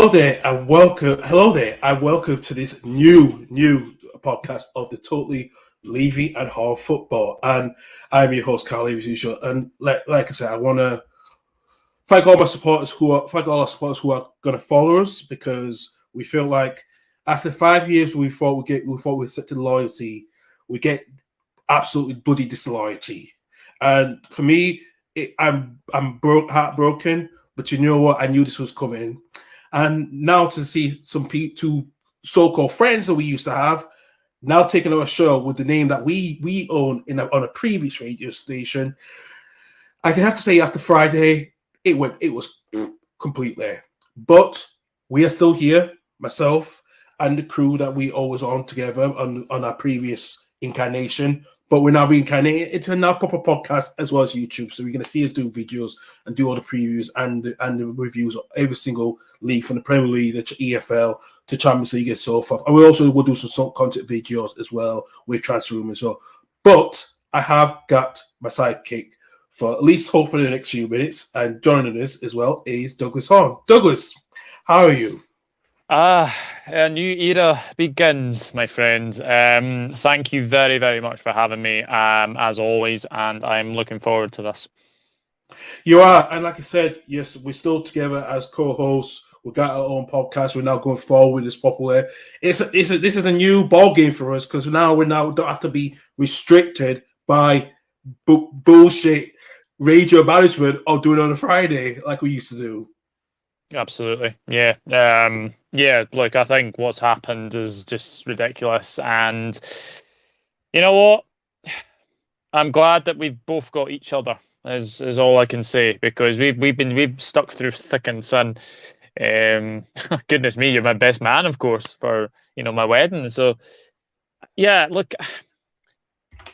Hello there, and welcome to this new podcast of the Totally Levy and Horne Football. And I'm your host, Karl, as usual. And like I said, I want to thank all our supporters who are going to follow us, because we feel like after 5 years we thought we set to loyalty, we get absolutely bloody disloyalty. And for me, I'm heartbroken. But you know what? I knew this was coming. And now to see two so-called friends that we used to have now taking our show with the name that we own on a previous radio station, I can have to say after Friday, it was completely. But we are still here, myself and the crew that we always on together on our previous incarnation. But we're now reincarnated into a now proper podcast as well as YouTube. So you're going to see us do videos and do all the previews and the reviews of every single league, from the Premier League to EFL to Champions League and so forth. And we also will do some content videos as well with Transfer Room as well. But I have got my sidekick for at least hopefully the next few minutes. And joining us as well is Douglas Horne. Douglas, how are you? A new era begins, my friend. Thank you very, very much for having me, as always, and I'm looking forward to this. You are, and like I said, yes, we're still together as co-hosts. We got our own podcast. We're now going forward with this popular. This is a new ball game for us, because now we don't have to be restricted by bullshit radio management of doing it on a Friday like we used to do. Absolutely, yeah. Look, I think what's happened is just ridiculous, and you know what? I'm glad that we've both got each other. Is all I can say, because we've stuck through thick and thin. Goodness me, you're my best man, of course, for my wedding. So yeah, look.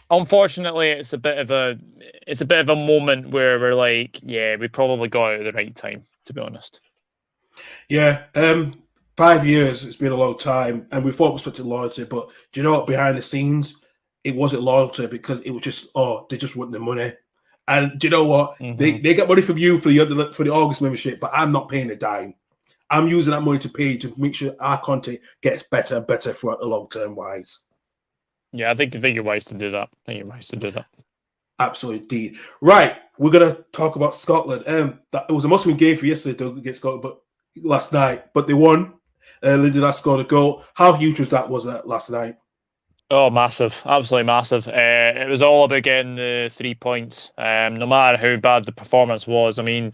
Unfortunately, it's a bit of a moment where we're like, yeah, we probably got out at the right time, to be honest. Yeah, 5 years, it's been a long time, and we thought we expected loyalty, but do you know what? Behind the scenes, it wasn't loyalty, because it was just, they just want the money. And do you know what? Mm-hmm. They get money from you for the August membership, but I'm not paying a dime. I'm using that money to pay to make sure our content gets better and better throughout the long term wise. Yeah, I think you're wise to do that. Absolutely. Right, we're gonna talk about Scotland. It was a must-win game for yesterday against Scotland, but last night, but they won. Lindelof scored a goal. How huge was that last night? Oh, massive, absolutely massive. It was all about getting the 3 points. No matter how bad the performance was. I mean,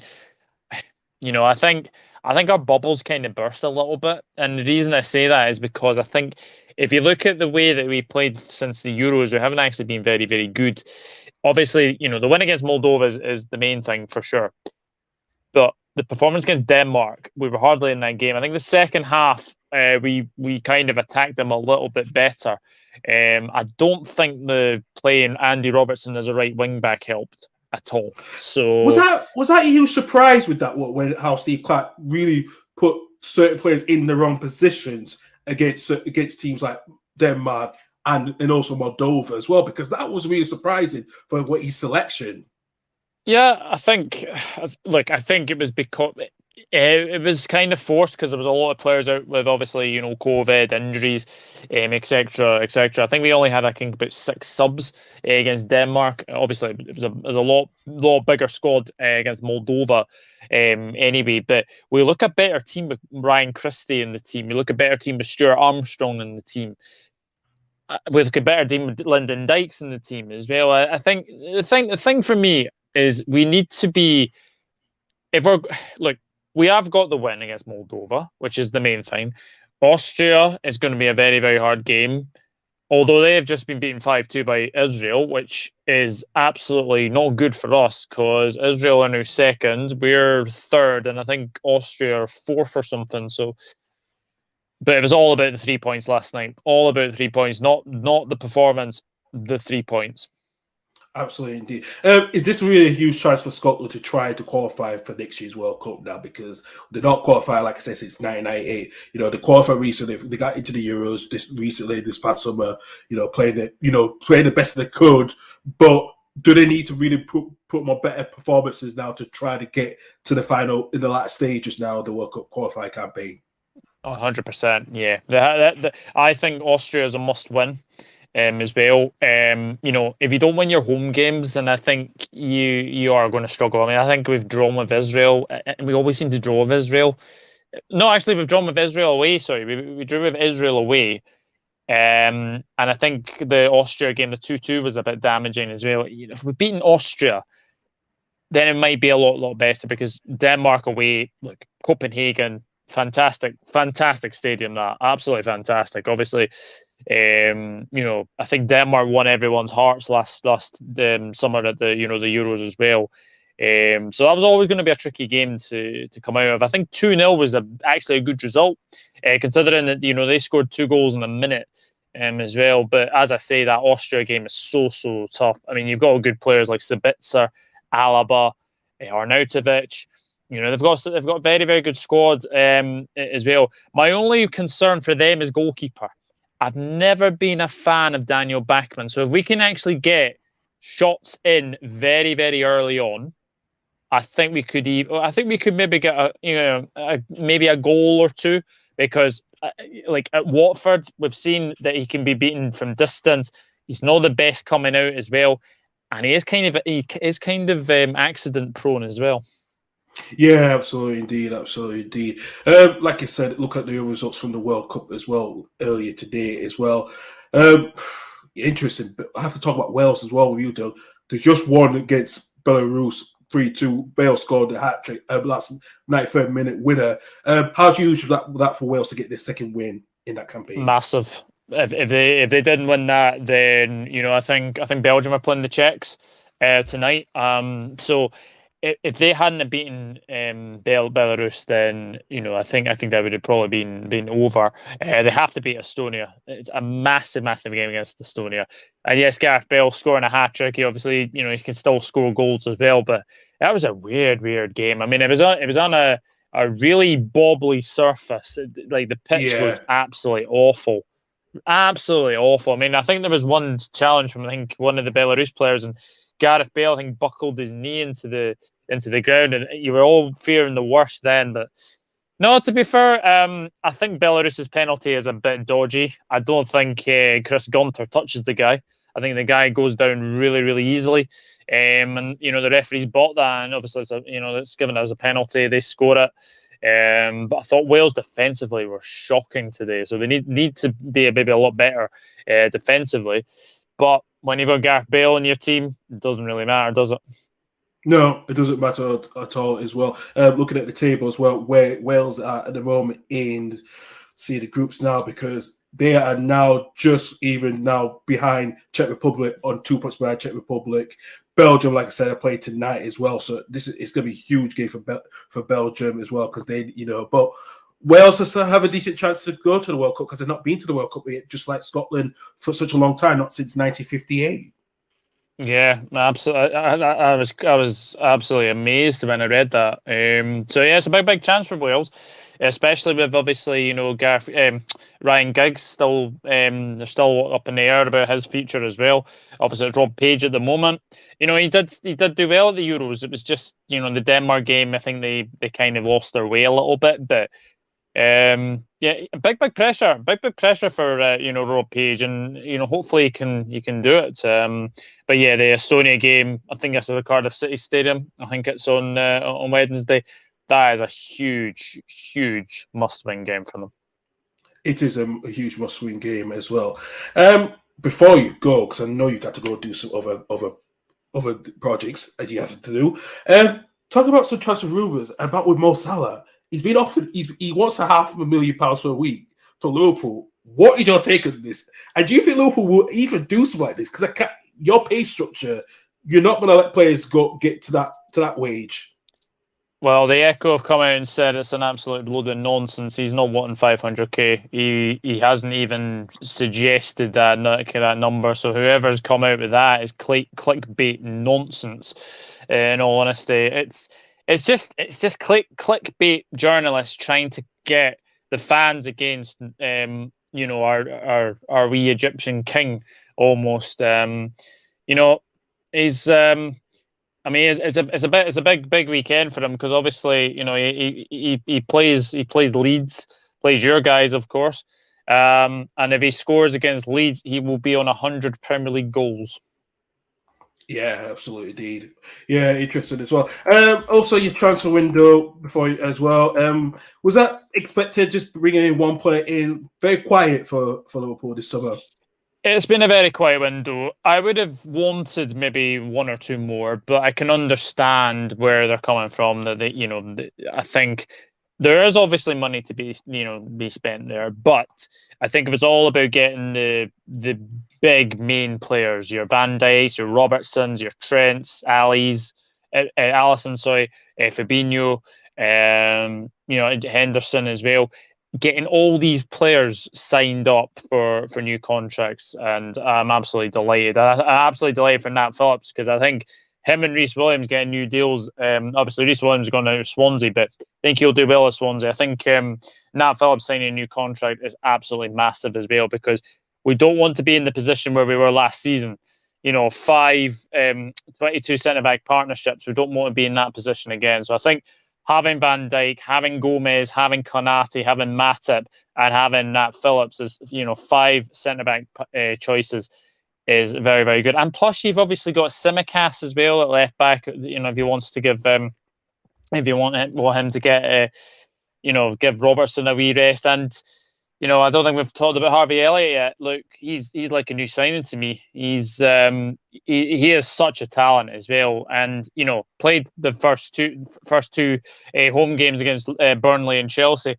I think our bubbles kind of burst a little bit, and the reason I say that is because I think if you look at the way that we played since the Euros, we haven't actually been very, very good. Obviously, the win against Moldova is the main thing for sure, but the performance against Denmark, we were hardly in that game. I think the second half, we kind of attacked them a little bit better. I don't think the playing Andy Robertson as a right wing back helped at all. So was that a huge surprise with that? How Steve Clarke really put certain players in the wrong positions against teams like Denmark and also Moldova as well, because that was really surprising for what his selection. Yeah, I think it was because it was kind of forced, because there was a lot of players out with obviously COVID injuries, etc. I think we only had about 6 subs against Denmark. Obviously, it was a lot bigger squad against Moldova anyway. But we look a better team with Ryan Christie in the team. We look a better team with Stuart Armstrong in the team. We look a better team with Lyndon Dykes in the team as well. I think the thing for me is we need to be, we have got the win against Moldova, which is the main thing. Austria is going to be a very, very hard game, although they have just been beaten 5-2 by Israel, which is absolutely not good for us, because Israel are now second, we're third, and I think Austria are fourth or something. So, but it was all about the 3 points last night. All about 3 points, not the performance, the 3 points. Absolutely, indeed. Is this really a huge chance for Scotland to try to qualify for next year's World Cup now? Because they're not qualified, like I said, since 1998. They qualified recently. They got into the Euros this past summer. Playing the best they could. But do they need to really put more better performances now to try to get to the final in the last stages now of the World Cup qualifying campaign? 100%. Yeah, I think Austria is a must-win. As well. If you don't win your home games, then I think you are going to struggle. I mean, I think we've drawn with Israel, and we always seem to draw with Israel. No, actually, we've drawn with Israel away. Sorry, we drew with Israel away. And I think the Austria game, the 2-2, was a bit damaging as well. If we've beaten Austria, then it might be a lot better, because Denmark away, look, Copenhagen, fantastic stadium, that absolutely fantastic. Obviously, I think Denmark won everyone's hearts last summer at the the Euros as well. So that was always going to be a tricky game to come out of. I think 2-0 was actually a good result, considering that they scored 2 goals in a minute as well. But as I say, that Austria game is so tough. I mean, you've got good players like Sabitzer, Alaba, Arnautovic. They've got very good squad as well. My only concern for them is goalkeeper. I've never been a fan of Daniel Bachmann, so if we can actually get shots in very early on, I think we could maybe get maybe a goal or two, because like at Watford, we've seen that he can be beaten from distance. He's not the best coming out as well, and he is kind of accident prone as well. Yeah, absolutely indeed. Like I said, look at the results from the World Cup as well earlier today as well. Interesting, but I have to talk about Wales as well with you, Dale. They just won against Belarus 3-2. Bale scored a hat trick, last 93rd minute winner. How's huge that for Wales to get their second win in that campaign? Massive. If they didn't win that, then I think Belgium are playing the Czechs tonight. So if they hadn't beaten Belarus, then I think that would have probably been over. They have to beat Estonia. It's a massive game against Estonia. And yes, Gareth Bale scoring a hat trick. He obviously he can still score goals as well. But that was a weird game. I mean, it was on a really bobbly surface. Like the pitch looked absolutely awful. Absolutely awful. I mean, I think there was one challenge from one of the Belarus players, and Gareth Bale buckled his knee into the ground, and you were all fearing the worst then. But no, to be fair, I think Belarus's penalty is a bit dodgy. I don't think Chris Gunter touches the guy. I think the guy goes down really easily, and the referees bought that, and obviously it's given as a penalty. They score it. But I thought Wales defensively were shocking today, so they need to be maybe a lot better defensively. But when you've got Gareth Bale in your team, it doesn't really matter, does it? No, it doesn't matter at all as well. Looking at the table as well, where Wales are at the moment in the groups now, because they are now just even now behind Czech Republic, on 2 points behind Czech Republic. Belgium, like I said, are playing tonight as well, so it's going to be a huge game for Belgium as well, because they, but Wales still have a decent chance to go to the World Cup, because they've not been to the World Cup yet, just like Scotland for such a long time, not since 1958. Yeah, absolutely. I was absolutely amazed when I read that. So yeah, it's a big chance for Wales, especially with obviously Gareth, Ryan Giggs still they're still up in the air about his future as well. Obviously, it's Rob Page at the moment. He did do well at the Euros. It was just the Denmark game, I think they kind of lost their way a little bit, but. Yeah, big pressure for Rob Page, and hopefully you can do it. But yeah, the Estonia game, I think it's at the Cardiff City Stadium. I think it's on Wednesday. That is a huge must-win game for them. It is a huge must-win game as well. Before you go, because I know you got to go do some other projects as you have to do. Talk about some transfer rumours about with Mo Salah. He's been offered. He wants £500,000 per week for Liverpool. What is your take on this? And do you think Liverpool will even do something like this? Because your pay structure, you're not going to let players get to that wage. Well, the Echo have come out and said it's an absolute load of nonsense. He's not wanting 500k. He hasn't even suggested that number. So whoever's come out with that is clickbait nonsense. In all honesty, it's just clickbait journalists trying to get the fans against our wee Egyptian king almost. He's I mean it's a big weekend for him, because obviously he plays Leeds plays your guys, of course. And if he scores against Leeds, he will be on 100 Premier League goals. Yeah, absolutely, indeed. Yeah, interesting as well. Also, your transfer window before as well. Was that expected? Just bringing in one player in, very quiet for Liverpool this summer. It's been a very quiet window. I would have wanted maybe one or two more, but I can understand where they're coming from. That I think there is obviously money to be spent there, but I think it was all about getting the big main players, your Van Dijks, your Robertsons, your Trents, Alisson, sorry, Fabinho, Henderson as well, getting all these players signed up for new contracts, and I'm absolutely delighted. I'm absolutely delighted for Nat Phillips, because I think him and Reece Williams getting new deals. Obviously, Reece Williams is going to Swansea, but I think he'll do well at Swansea. I think Nat Phillips signing a new contract is absolutely massive as well, because we don't want to be in the position where we were last season. 22 centre-back partnerships. We don't want to be in that position again. So I think having Van Dijk, having Gomez, having Konate, having Matip, and having Nat Phillips as 5 centre-back choices is very, very good. And plus, you've obviously got Tsimikas as well at left back. If he wants to give, if you want him to get, give Robertson a wee rest. And I don't think we've talked about Harvey Elliott yet. Look, he's like a new signing to me. He's he is such a talent as well, and played the first two home games against Burnley and Chelsea,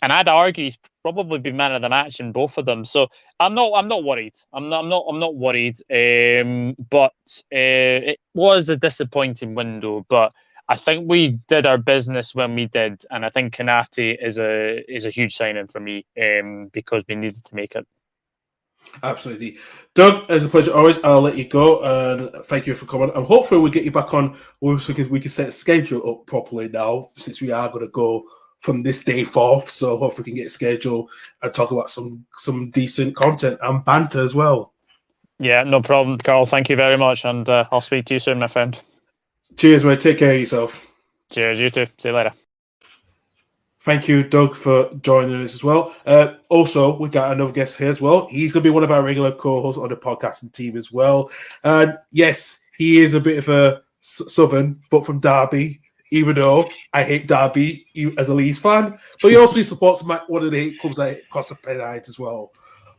and I'd argue he's probably been man of the match in both of them. So I'm not worried. I'm not worried. But it was a disappointing window, but I think we did our business when we did, and I think Konate is a huge signing for me, because we needed to make it. Absolutely. Doug, it's a pleasure always. I'll let you go, and thank you for coming. And hopefully we'll get you back on so we can set a schedule up properly now, since we are going to go from this day forth. So hopefully we can get a schedule and talk about some decent content and banter as well. Yeah, no problem, Carl. Thank you very much, and I'll speak to you soon, my friend. Cheers, mate. Take care of yourself. Cheers, you too. See you later. Thank you, Doug, for joining us as well. Also, we got another guest here as well. He's going to be one of our regular co-hosts on the podcasting team as well. And yes, he is a bit of a Southern, but from Derby, even though I hate Derby as a Leeds fan. But he also supports one of the 8 clubs across the Pennines as well.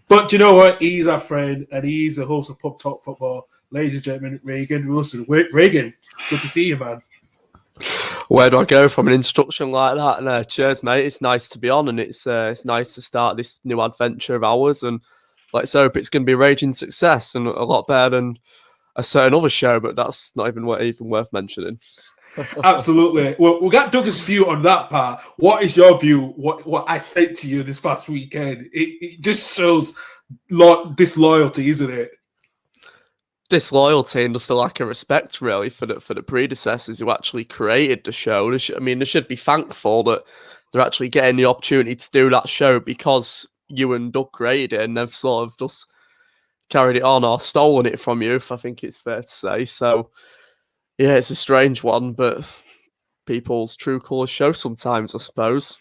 But you know what? He's our friend, and he's the host of Pub Talk Football. Ladies and gentlemen, Regan Wilson. Regan, good to see you, man. Where do I go from an introduction like that? No, cheers, mate. It's nice to be on, and it's nice to start this new adventure of ours. And let's hope it's going to be a raging success and a lot better than a certain other show. But that's not even worth mentioning. Absolutely. Well, we got Doug's view on that part. What is your view? What I said to you this past weekend? It just shows disloyalty, isn't it? Disloyalty and just a lack of respect, really, for the predecessors who actually created the show. They should be thankful that they're actually getting the opportunity to do that show, because you and Doug created it, and they've sort of just carried it on or stolen it from you, if I think it's fair to say. So, yeah, it's a strange one, but people's true colours show sometimes, I suppose.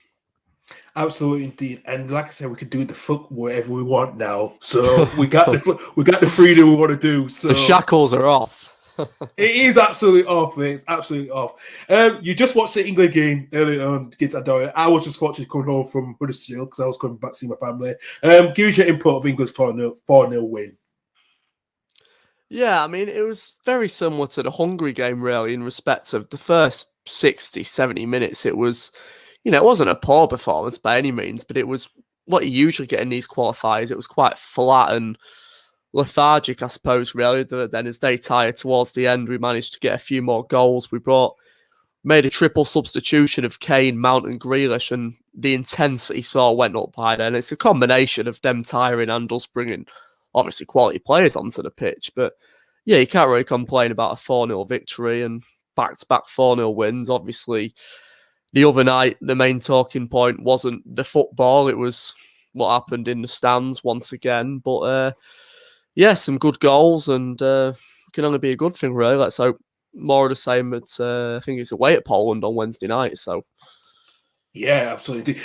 Absolutely, indeed. And like I said, we can do the fuck whatever we want now. So we got the freedom we want to do. So the shackles are off. It is absolutely off, mate. It's absolutely off. You just watched the England game earlier on against Andorra. I was just watching coming home from Huddersfield because I was coming back to see my family. Give us your input of England's 4-0 win. Yeah, I mean, it was very similar to the Hungary game, really, in respect of the first 60, 70 minutes. It was, it wasn't a poor performance by any means, but it was what you usually get in these qualifiers. It was quite flat and lethargic, I suppose, really. Then as they tired towards the end, we managed to get a few more goals. We made a triple substitution of Kane, Mount and Grealish, and the intensity sort of went up by then. It's a combination of them tiring and us bringing, obviously, quality players onto the pitch. But yeah, you can't really complain about a 4-0 victory and back-to-back 4-0 wins. Obviously, the other night, the main talking point wasn't the football. It was what happened in the stands once again. But yeah, some good goals, and it can only be a good thing, really. Let's hope more of the same. I think it's away at Poland on Wednesday night. So Yeah, absolutely.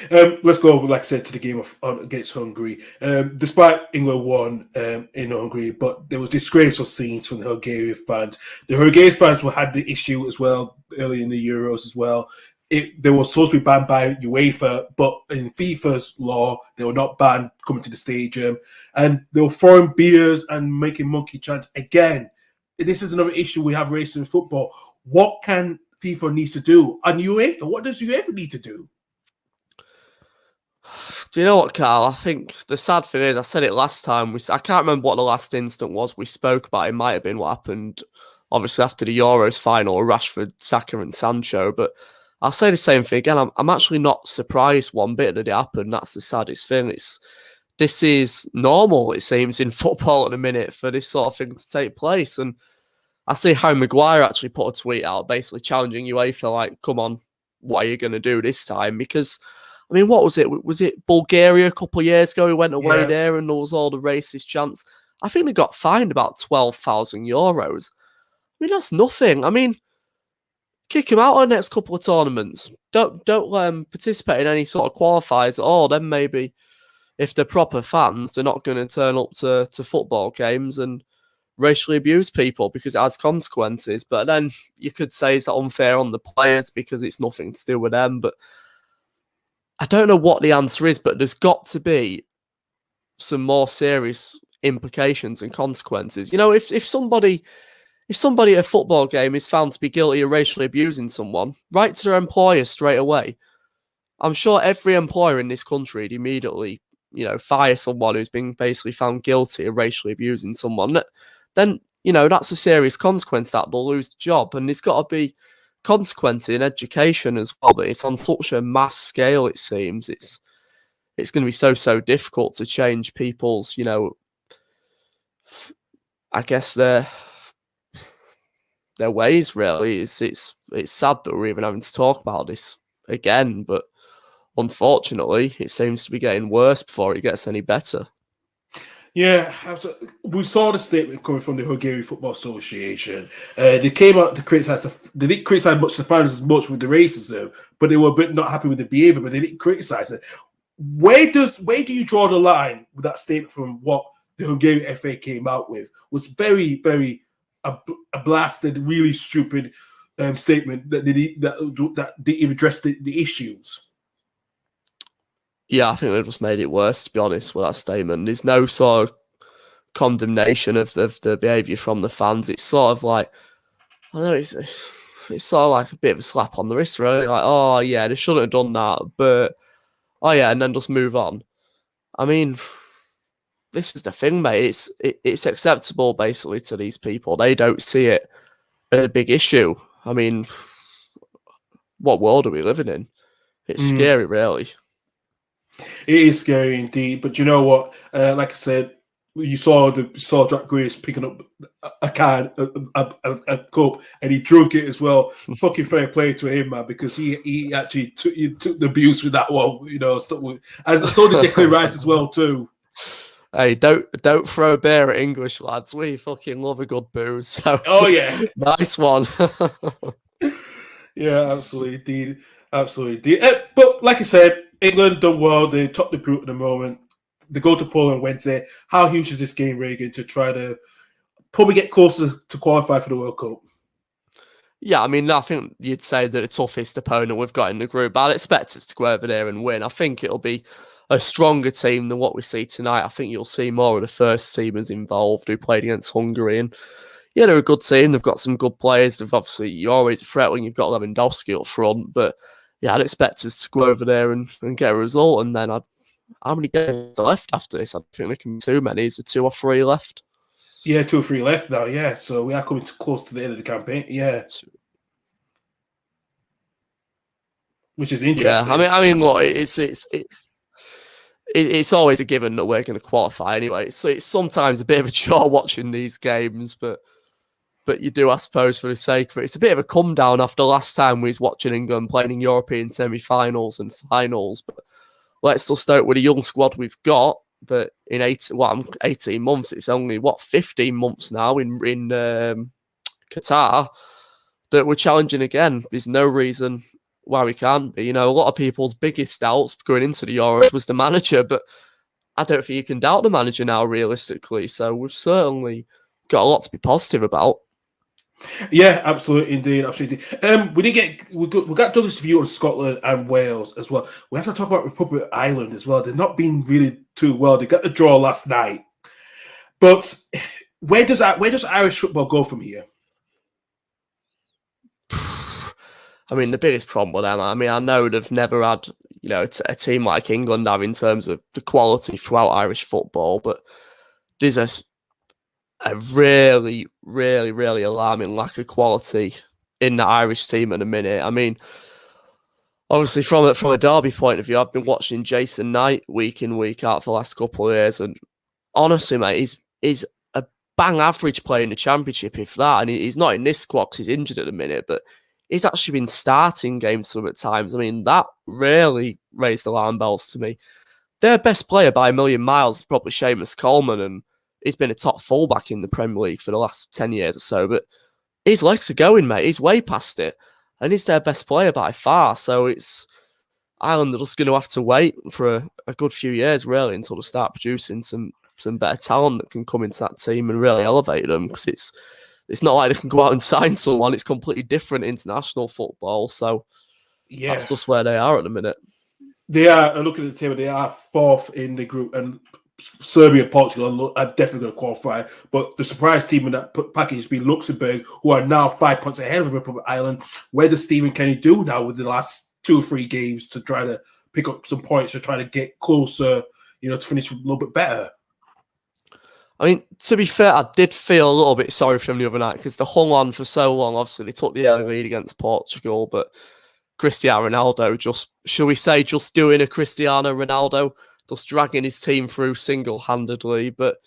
Let's go, like I said, to the game against Hungary. Despite England won in Hungary, but there was disgraceful scenes from the Hungarian fans. The Hungarian fans had the issue as well early in the Euros as well. They were supposed to be banned by UEFA, but in FIFA's law, they were not banned coming to the stadium. And they were throwing beers and making monkey chants. Again, this is another issue we have raised in football. What can FIFA needs to do? And UEFA, what does UEFA need to do? Do you know what, Carl? I think the sad thing is, I said it last time. I can't remember what the last instant was we spoke about. It might have been what happened, obviously, after the Euros final, Rashford, Saka and Sancho. But I'll say the same thing again. I'm actually not surprised one bit that it happened. That's the saddest thing. This is normal, it seems, in football at the minute for this sort of thing to take place. And I see Harry Maguire actually put a tweet out basically challenging UEFA, like, come on, what are you going to do this time? Because, I mean, what was it? Was it Bulgaria a couple of years ago? We went away there and there was all the racist chants. I think they got fined about €12,000. I mean, that's nothing. I mean, kick him out on the next couple of tournaments. Don't participate in any sort of qualifiers at all. Then maybe, if they're proper fans, they're not going to turn up to football games and racially abuse people because it has consequences. But then you could say, is that unfair on the players because it's nothing to do with them? But I don't know what the answer is, but there's got to be some more serious implications and consequences. You know, if somebody at a football game is found to be guilty of racially abusing someone, write to their employer straight away. I'm sure every employer in this country would immediately, fire someone who's been basically found guilty of racially abusing someone. Then, that's a serious consequence that they'll lose the job. And there's got to be consequences in education as well, but it's on such a mass scale, it seems. It's going to be so difficult to change people's, I guess their ways, really. It's sad that we're even having to talk about this again, but unfortunately, it seems to be getting worse before it gets any better. Yeah, we saw the statement coming from the Hungarian Football Association. They came out to criticize. They didn't criticize much the fans as much with the racism, but they were a bit not happy with the behavior. But they didn't criticize it. Where do you draw the line with that statement from what the Hungarian FA came out with? Was very, very a blasted, really stupid statement that didn't address the issues. Yeah, I think they just made it worse, to be honest, with that statement. There's no sort of condemnation of the behaviour from the fans. It's sort of like, I don't know, it's sort of like a bit of a slap on the wrist, really. Like, oh, yeah, they shouldn't have done that, but, oh, yeah, and then just move on. I mean, this is the thing, mate. It's acceptable, basically, to these people. They don't see it as a big issue. I mean, what world are we living in? It's scary, really. It is scary indeed, but you know what? Like I said, you saw Jack Grace picking up a can, a cup, and he drunk it as well. Fucking fair play to him, man, because he actually took the abuse with that one. And so did Declan Rice as well too. Hey, don't throw a beer at English lads. We fucking love a good booze. So, oh yeah, nice one. Yeah, absolutely, indeed. But like I said, England done well. They top the group at the moment. They go to Poland Wednesday. How huge is this game, Regan, to try to probably get closer to qualify for the World Cup? Yeah, I mean, I think you'd say that the toughest opponent we've got in the group. I'd expect us to go over there and win. I think it'll be a stronger team than what we see tonight. I think you'll see more of the first teamers involved who played against Hungary. And yeah, they're a good team. They've got some good players. You're always a threat when you've got Lewandowski up front. But yeah, I'd expect us to go over there and get a result. And then how many games are left after this? I don't think there can be too many. Is there 2 or 3 left? Yeah, 2 or 3 left now, yeah. So we are coming close to the end of the campaign, yeah. Which is interesting. Yeah, I mean, look, it's always a given that we're going to qualify anyway. So it's sometimes a bit of a chore watching these games, but you do, I suppose, for the sake of it. It's a bit of a come down after last time we was watching England playing in European semi-finals and finals. But let's just start with the young squad we've got. But in 18 months, it's only 15 months now in Qatar that we're challenging again. There's no reason why we can't be. You know, a lot of people's biggest doubts going into the Euros was the manager, but I don't think you can doubt the manager now, realistically. So we've certainly got a lot to be positive about. Yeah, absolutely, indeed, absolutely. We got Douglas' view on Scotland and Wales as well. We have to talk about Republic of Ireland as well. They're not been really too well. They got the draw last night, but where does Irish football go from here? I mean, the biggest problem with them, I mean, I know they've never had, you know, a team like England have in terms of the quality throughout Irish football, but there's a really, really, really alarming lack of quality in the Irish team at the minute. I mean, obviously from a Derby point of view, I've been watching Jason Knight week in, week out for the last couple of years, and honestly, mate, he's a bang average player in the Championship, if that, and he's not in this squad because he's injured at the minute, but he's actually been starting games some at times. I mean, that really raised alarm bells to me. Their best player by a million miles is probably Seamus Coleman, and he's been a top fullback in the Premier League for the last 10 years or so, but his legs are going, mate. He's way past it, and he's their best player by far. So it's Ireland are just going to have to wait for a good few years, really, until they start producing some better talent that can come into that team and really elevate them, because it's not like they can go out and sign someone. It's completely different international football. So that's just where they are at the minute. They are, looking at the table, they are fourth in the group, and Serbia and Portugal are definitely going to qualify. But the surprise team in that package has been Luxembourg, who are now 5 points ahead of Republic of Ireland. Where does Stephen Kenny do now with the last 2 or 3 games to try to pick up some points, to try to get closer, you know, to finish a little bit better? I mean, to be fair, I did feel a little bit sorry for them the other night because they hung on for so long. Obviously, they took the early lead against Portugal, but Cristiano Ronaldo just doing a Cristiano Ronaldo, just dragging his team through single-handedly. But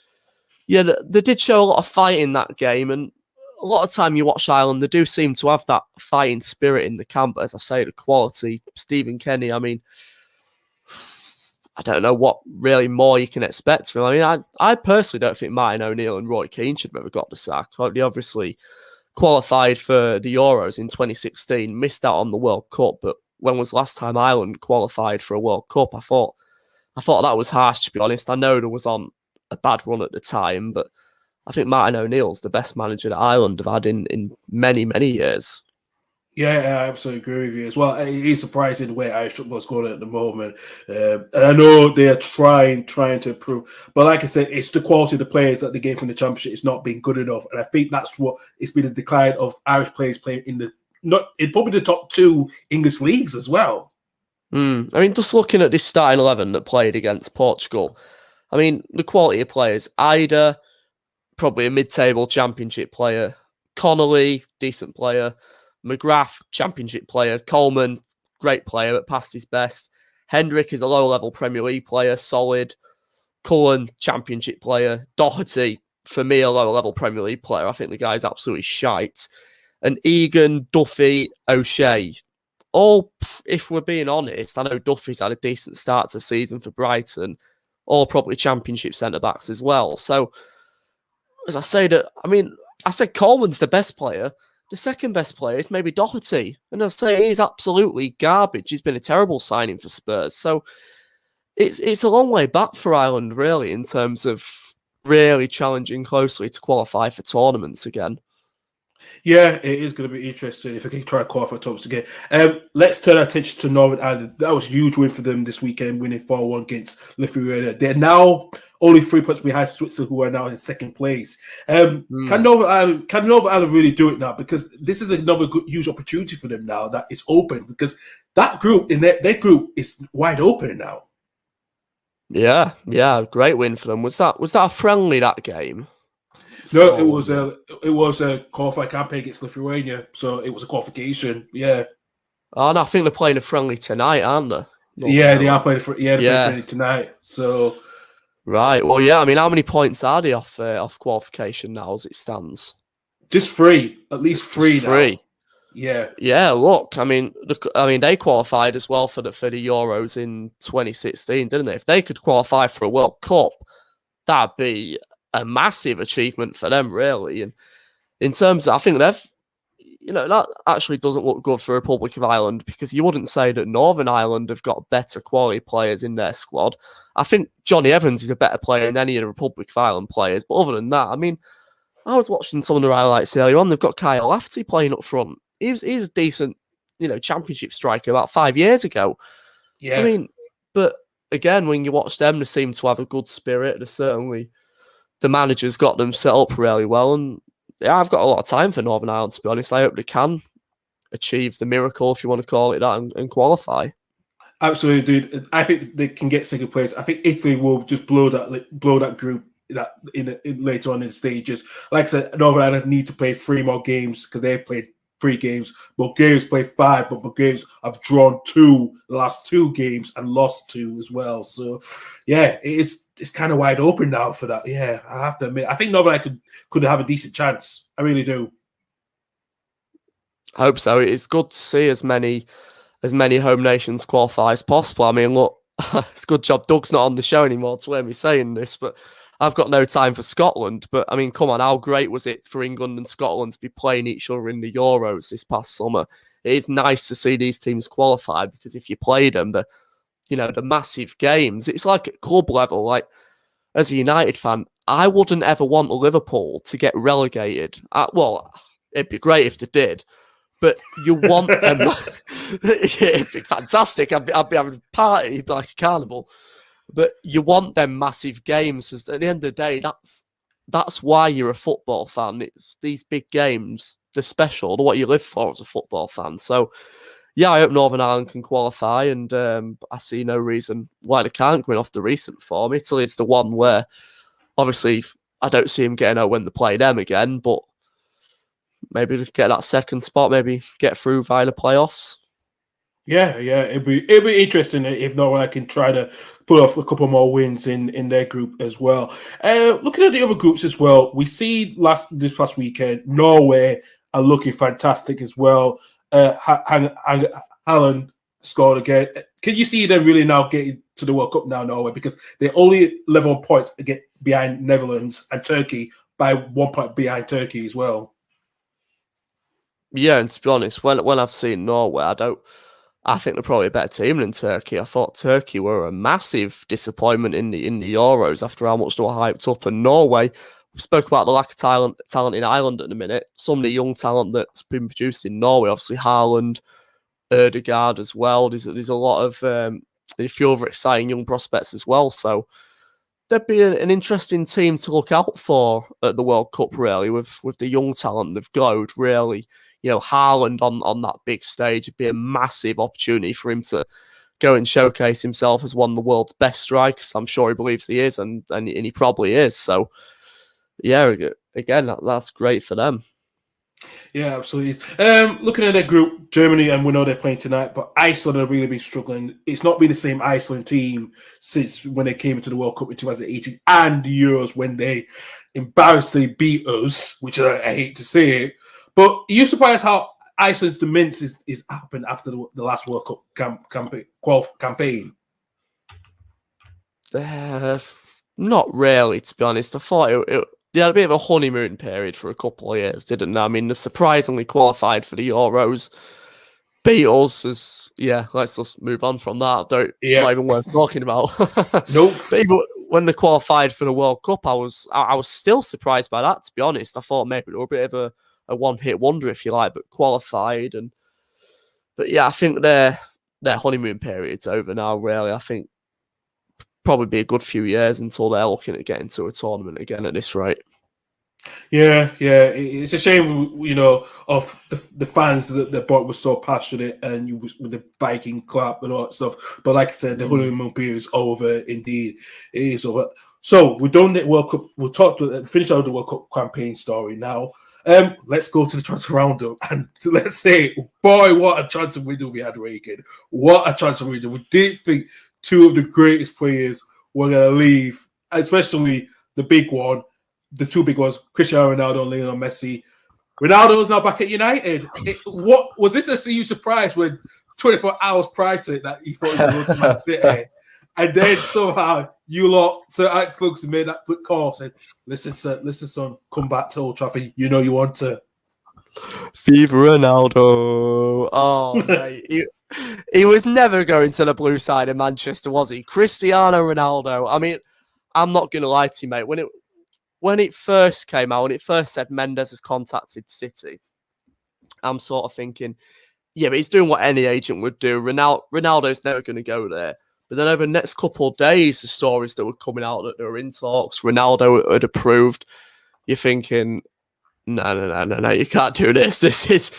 yeah, they did show a lot of fight in that game, and a lot of time you watch Ireland, they do seem to have that fighting spirit in the camp. As I say, the quality, Stephen Kenny, I mean, I don't know what really more you can expect from him. I mean, I personally don't think Martin O'Neill and Roy Keane should have ever got the sack. They obviously qualified for the Euros in 2016, missed out on the World Cup, but when was the last time Ireland qualified for a World Cup? I thought that was harsh, to be honest. I know there was on a bad run at the time, but I think Martin O'Neill's the best manager that Ireland have had in many, many years. Yeah, I absolutely agree with you as well. It is surprising the way Irish football is going at the moment. And I know they are trying to improve. But like I said, it's the quality of the players that they get from the Championship is not being good enough. And I think that's what it's been, a decline of Irish players playing in probably the top 2 English leagues as well. I mean, just looking at this starting 11 that played against Portugal, I mean, the quality of players, Ida, probably a mid-table Championship player, Connolly, decent player, McGrath, Championship player, Coleman, great player, but past his best. Hendrick is a low-level Premier League player, solid. Cullen, Championship player. Doherty, for me, a low-level Premier League player. I think the guy's absolutely shite. And Egan, Duffy, O'Shea. All, if we're being honest, I know Duffy's had a decent start to the season for Brighton. All probably Championship centre-backs as well. So, as I say, I said Coleman's the best player. The second best player is maybe Doherty. And I say he's absolutely garbage. He's been a terrible signing for Spurs. So it's a long way back for Ireland, really, in terms of really challenging closely to qualify for tournaments again. Yeah, it is going to be interesting if they can try to qualify tops again. Let's turn our attention to Northern Ireland. That was a huge win for them this weekend, winning 4-1 against Lithuania. They're now only 3 points behind Switzerland, who are now in second place. Can Northern Ireland really do it now? Because this is another huge opportunity for them now that is open, because that group, in their group, is wide open now. Yeah, great win for them. Was that a friendly, that game? No, it was a qualifying campaign against Lithuania, so it was a qualification. Yeah. Oh no, I think they're playing a friendly tonight, aren't they? They are playing friendly tonight. So, right. Well, yeah. I mean, how many points are they off qualification now, as it stands? Just 3, at least 3 now. 3. Yeah. Yeah. Look, I mean, they qualified as well for the Euros in 2016, didn't they? If they could qualify for a World Cup, that'd be a massive achievement for them, really. And in terms of, I think that actually doesn't look good for Republic of Ireland, because you wouldn't say that Northern Ireland have got better quality players in their squad. I think Johnny Evans is a better player than any of the Republic of Ireland players. But other than that, I mean, I was watching some of the highlights earlier on. They've got Kyle Lafferty playing up front. He's a decent, championship striker about 5 years ago. Yeah. I mean, but again, when you watch them, they seem to have a good spirit. The manager's got them set up really well. And yeah, I've got a lot of time for Northern Ireland, to be honest. I hope they can achieve the miracle, if you want to call it that, and qualify. Absolutely, dude. I think they can get second place. I think Italy will just blow that group in later on in the stages. Like I said, Northern Ireland need to play 3 more games because they've played 3 games. Bulgaria's played 5, but Bulgarians have drawn 2 the last 2 games and lost 2 as well. So, yeah, it's kind of wide open now for that. Yeah, I have to admit, I think Northern Ireland could have a decent chance. I really do. I hope so. It's good to see as many home nations qualify as possible. I mean, look, it's a good job Doug's not on the show anymore to hear me saying this, but I've got no time for Scotland. But I mean, come on, how great was it for England and Scotland to be playing each other in the Euros this past summer? It is nice to see these teams qualify, because if you play them, the massive games, it's like at club level. Like, as a United fan, I wouldn't ever want Liverpool to get relegated. Well, it'd be great if they did. But you want them. It'd be fantastic. I'd be having a party, it'd be like a carnival. But you want them massive games. At the end of the day, that's why you're a football fan. It's these big games. They're special. They're what you live for as a football fan. So, yeah, I hope Northern Ireland can qualify, and I see no reason why they can't, going off the recent form. Italy's the one where, obviously, I don't see them getting out when they play them again, but maybe get that second spot, maybe get through via the playoffs. Yeah, it'd be interesting if Norway can try to pull off a couple more wins in their group as well. Looking at the other groups as well, we see this past weekend Norway are looking fantastic as well. Haaland scored again. Can you see them really now getting to the World Cup now, Norway? Because they're only 11 points behind Netherlands and Turkey, by 1 point behind Turkey as well. Yeah, and to be honest, when I've seen Norway, I think they're probably a better team than Turkey. I thought Turkey were a massive disappointment in the Euros after how much they were hyped up. And Norway, we spoke about the lack of talent in Ireland at the minute. Some of the young talent that's been produced in Norway, obviously Haaland, Ødegaard as well. There's a lot of a few other exciting young prospects as well. So they'd be an interesting team to look out for at the World Cup, really, with the young talent they've got, really. Haaland on that big stage would be a massive opportunity for him to go and showcase himself as one of the world's best strikers. I'm sure he believes he is, and he probably is. So, yeah, again, that's great for them. Yeah, absolutely. Looking at their group, Germany, and we know they're playing tonight, but Iceland have really been struggling. It's not been the same Iceland team since when they came into the World Cup in 2018 and the Euros, when they embarrassingly beat us, which I hate to say it. But are you surprised how Iceland's demise is happened after the last World Cup campaign? Not really, to be honest. I thought they had a bit of a honeymoon period for a couple of years, didn't they? I mean, they surprisingly qualified for the Euros. Beat us let's just move on from that. Not even worth talking about. Nope. But even when they qualified for the World Cup, I was still surprised by that, to be honest. I thought maybe they were a bit of a one-hit wonder, if you like, but qualified. But yeah, I think their honeymoon period's over now, really. I think probably be a good few years until they're looking at getting to a tournament again at this rate. Yeah. It's a shame, of the fans that brought was so passionate and with the Viking clap and all that stuff. But like I said, the honeymoon period is over. Indeed, it is over. So we're done the World Cup. We'll finish out the World Cup campaign story now. Let's go to the transfer roundup and let's say, boy, what a transfer window we had, Regan. What a transfer window. We didn't think 2 of the greatest players were going to leave, especially the big one, the 2 big ones, Cristiano Ronaldo and Lionel Messi. Ronaldo's now back at United. What was this a huge surprise when 24 hours prior to it that he thought he was going to Man City? And then somehow you lot, Sir Alex Ferguson made that quick call, said, listen, son, come back to Old Trafford. You know you want to. Viva Ronaldo. Oh, mate. He was never going to the blue side of Manchester, was he? Cristiano Ronaldo. I mean, I'm not going to lie to you, mate. When it first came out, when it first said Mendes has contacted City, I'm sort of thinking, yeah, but he's doing what any agent would do. Ronaldo's never going to go there. But then over the next couple of days, the stories that were coming out that they were in talks, Ronaldo had approved. You're thinking, no, you can't do this. This is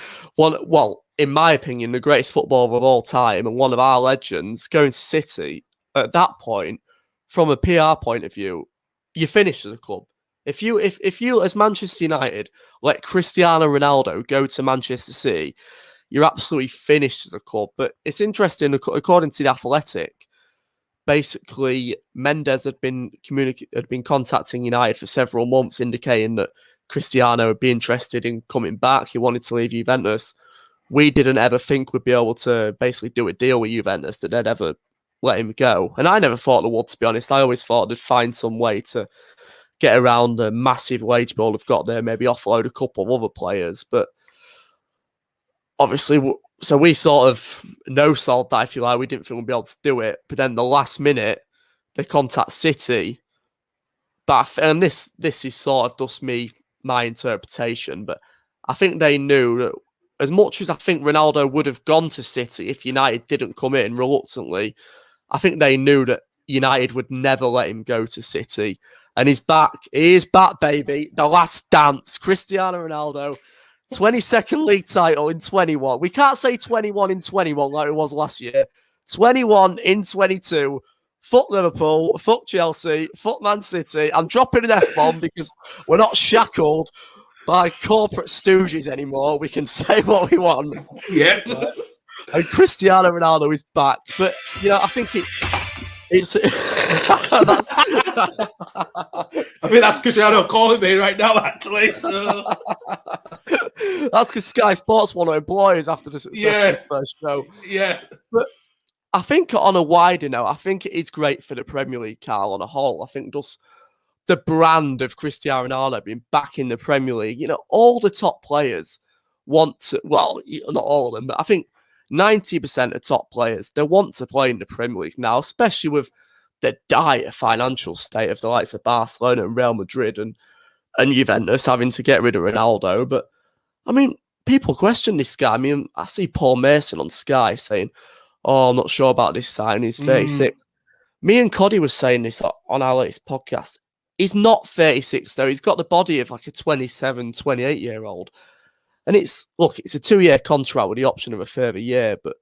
in my opinion, the greatest footballer of all time and one of our legends going to City. At that point, from a PR point of view, you finish as a club. If you, as Manchester United, let Cristiano Ronaldo go to Manchester City, you're absolutely finished as a club. But it's interesting, according to The Athletic, basically Mendes had been contacting United for several months, indicating that Cristiano would be interested in coming back. He wanted to leave Juventus. We didn't ever think we'd be able to basically do a deal with Juventus that they'd ever let him go. And I never thought they would, to be honest. I always thought they'd find some way to get around the massive wage bill they've got there, maybe offload a couple of other players. But obviously, so we sort of no-sold that, if you like. We didn't think we'd be able to do it. But then the last minute, they contact City. And this is sort of just my interpretation, but I think they knew that as much as I think Ronaldo would have gone to City if United didn't come in reluctantly, I think they knew that United would never let him go to City. And he's back. He is back, baby. The last dance. Cristiano Ronaldo, 22nd league title in 21. We can't say 21 in 21 like it was last year. 21 in 22. Fuck Liverpool, fuck Chelsea, fuck Man City. I'm dropping an F-bomb because we're not shackled by corporate stooges anymore. We can say what we want. Yeah. And Cristiano Ronaldo is back. But, I think it's I think that's Cristiano calling me right now, actually. So. That's because Sky Sports want to employ us after the success of this first show. Yeah. But I think on a wider note, I think it is great for the Premier League, Karl, on a whole. I think just the brand of Cristiano Ronaldo being back in the Premier League, all the top players want to, well, not all of them, but I think 90% of top players, they want to play in the Premier League now, especially with the dire financial state of the likes of Barcelona and Real Madrid and Juventus having to get rid of Ronaldo. But, I mean, people question this guy. I mean, I see Paul Mason on Sky saying, oh, I'm not sure about this sign. He's 36. Me and Coddy was saying this on our latest podcast. He's not 36, though. He's got the body of like a 27, 28-year-old. And it's a 2-year contract with the option of a further year, but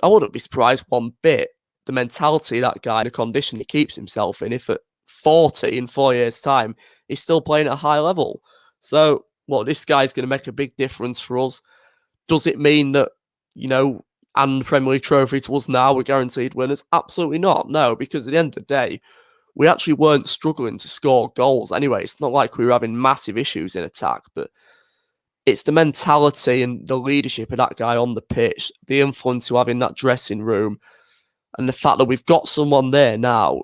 I wouldn't be surprised one bit the mentality of that guy and the condition he keeps himself in if at 40 in 4 years' time, he's still playing at a high level. So, this guy's going to make a big difference for us. Does it mean that, and the Premier League trophy to us now, we're guaranteed winners? Absolutely not. No, because at the end of the day, we actually weren't struggling to score goals. Anyway, it's not like we were having massive issues in attack, but it's the mentality and the leadership of that guy on the pitch, the influence you have in that dressing room, and the fact that we've got someone there now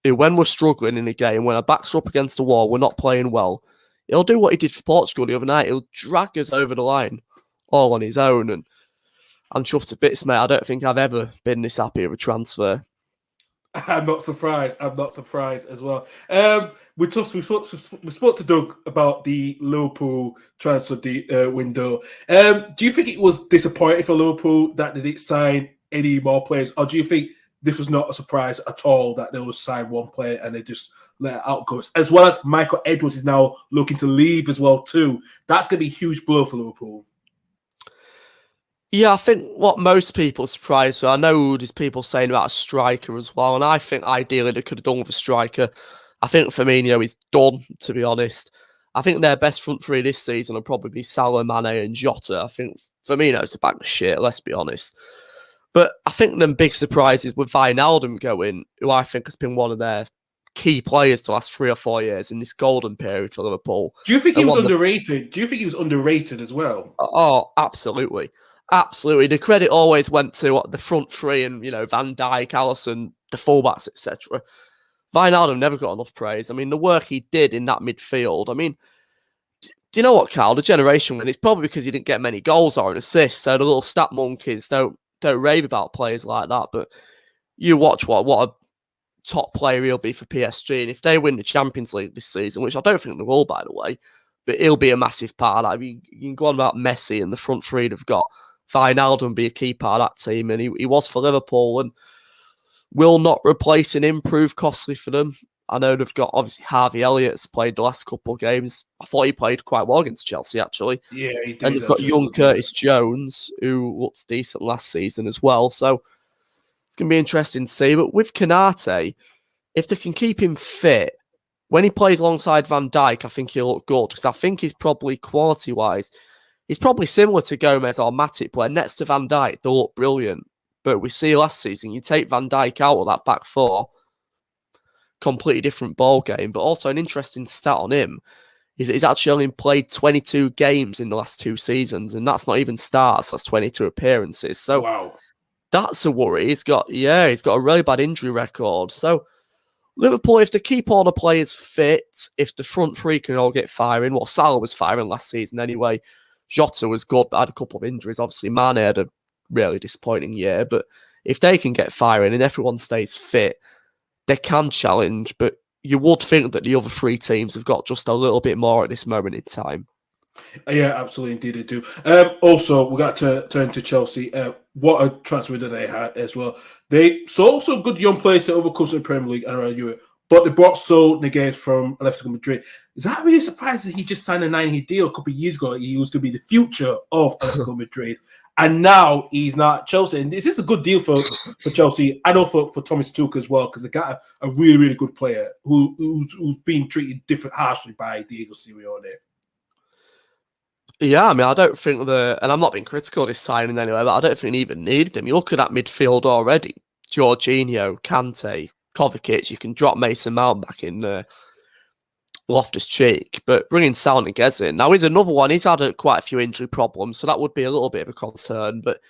who, when we're struggling in a game, when our backs are up against the wall, we're not playing well, he'll do what he did for Portugal the other night. He'll drag us over the line all on his own, and I'm chuffed to bits, mate. I don't think I've ever been this happy with a transfer. I'm not surprised. I'm not surprised as well. We spoke to Doug about the Liverpool transfer window. Do you think it was disappointing for Liverpool that they didn't sign any more players, or do you think this was not a surprise at all that they would sign one player and they just let it out go? As well as Michael Edwards is now looking to leave as well too. That's going to be a huge blow for Liverpool. Yeah, I think what most people are surprised with, I know there's people saying about a striker as well, and I think ideally they could have done with a striker. I think Firmino is done, to be honest. I think their best front three this season will probably be Salah, Mane and Jota. I think Firmino's a bag of shit, let's be honest. But I think the big surprises with Wijnaldum going, who I think has been one of their key players the last 3 or 4 years in this golden period for Liverpool. Do you think he was underrated? Do you think he was underrated as well? Oh, absolutely. Absolutely. The credit always went to the front three and, Van Dijk, Alisson, the fullbacks, etc. Wijnaldum never got enough praise. I mean, the work he did in that midfield, I mean, do you know what, Carl? The generation win, it's probably because he didn't get many goals or an assist. So the little stat monkeys don't rave about players like that. But you watch what a top player he'll be for PSG. And if they win the Champions League this season, which I don't think they will, by the way, but he'll be a massive part of that. I mean, you can go on about Messi and the front three they've got. Wijnaldum be a key part of that team. And he was for Liverpool and will not replace and improve costly for them. I know they've got, obviously, Harvey Elliott's played the last couple of games. I thought he played quite well against Chelsea, actually. Yeah, he did. And they've got young Curtis Jones, who looked decent last season as well. So it's going to be interesting to see. But with Konate, if they can keep him fit, when he plays alongside Van Dijk, I think he'll look good. Because I think he's probably, quality-wise, he's probably similar to Gomez or Matip, where next to Van Dijk, they'll look brilliant. But we see last season, you take Van Dijk out of that back four, completely different ball game. But also an interesting stat on him is he's actually only played 22 games in the last 2 seasons, and that's not even starts. That's 22 appearances. So wow, that's a worry. He's got a really bad injury record. So Liverpool, if they keep all the players fit, if the front three can all get firing, well, Salah was firing last season anyway. Jota was good, but had a couple of injuries. Obviously, Mane had a really disappointing year. But if they can get firing and everyone stays fit, they can challenge, but you would think that the other 3 teams have got just a little bit more at this moment in time. Yeah, absolutely, indeed they do. Also, we got to turn to Chelsea. What a transfer window they had as well. They saw some good young players to overcome in the Premier League and around Europe, but they brought Saul Niguez from Atletico Madrid. Is that really surprising? He just signed a 9-year deal a couple of years ago. He was going to be the future of Atletico Madrid. And now he's not at Chelsea. And this is a good deal for Chelsea. I know for Thomas Tuchel as well, because they got a really, really good player who's being treated harshly by Diego Simeone. Yeah, I mean, I don't think and I'm not being critical of this signing anyway, but I don't think they even needed him. You look at that midfield already. Jorginho, Kante, Kovacic, you can drop Mason Mount back in there. Loftus-Cheek, but bringing Saul Niguez in. Now, he's another one. He's had quite a few injury problems, so that would be a little bit of a concern. But